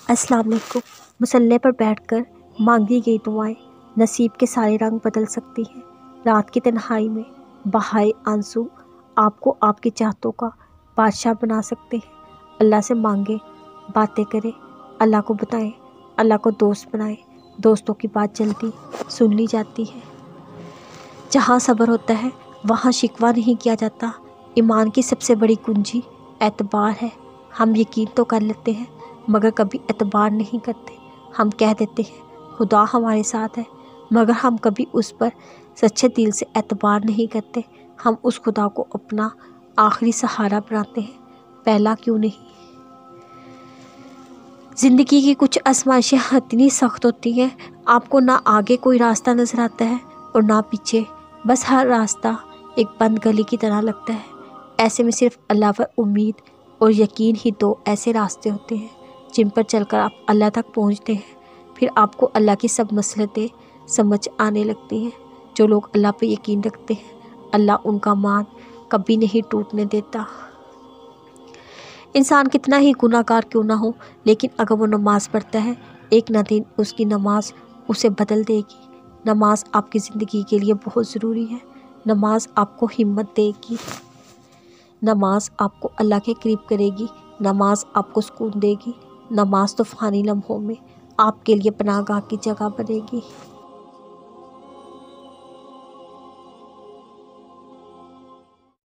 السلام علیکم۔ مصلے پر بیٹھ کر مانگی گئی دعائیں نصیب کے سارے رنگ بدل سکتی ہیں۔ رات کی تنہائی میں بہائے آنسو آپ کو آپ کی چاہتوں کا بادشاہ بنا سکتے ہیں۔ اللہ سے مانگیں، باتیں کریں، اللہ کو بتائیں، اللہ کو دوست بنائیں۔ دوستوں کی بات جلدی سن لی جاتی ہے۔ جہاں صبر ہوتا ہے وہاں شکوہ نہیں کیا جاتا۔ ایمان کی سب سے بڑی کنجی اعتبار ہے۔ ہم یقین تو کر لیتے ہیں مگر کبھی اعتبار نہیں کرتے۔ ہم کہہ دیتے ہیں خدا ہمارے ساتھ ہے مگر ہم کبھی اس پر سچے دل سے اعتبار نہیں کرتے۔ ہم اس خدا کو اپنا آخری سہارا بناتے ہیں، پہلا کیوں نہیں۔ زندگی کی کچھ آزمائشیں اتنی سخت ہوتی ہیں، آپ کو نہ آگے کوئی راستہ نظر آتا ہے اور نہ پیچھے، بس ہر راستہ ایک بند گلی کی طرح لگتا ہے۔ ایسے میں صرف اللہ پر امید اور یقین ہی دو ایسے راستے ہوتے ہیں جن پر چل کر آپ اللہ تک پہنچتے ہیں۔ پھر آپ کو اللہ کی سب مصلحتیں سمجھ آنے لگتی ہیں۔ جو لوگ اللہ پہ یقین رکھتے ہیں اللہ ان کا مان کبھی نہیں ٹوٹنے دیتا۔ انسان کتنا ہی گناہ گار کیوں نہ ہو، لیکن اگر وہ نماز پڑھتا ہے ایک نہ دن اس کی نماز اسے بدل دے گی۔ نماز آپ کی زندگی کے لیے بہت ضروری ہے۔ نماز آپ کو ہمت دے گی، نماز آپ کو اللہ کے قریب کرے گی، نماز آپ کو سکون دے گی، نماز طوفانی لمحوں میں آپ کے لیے پناہ گاہ کی جگہ بنے گی۔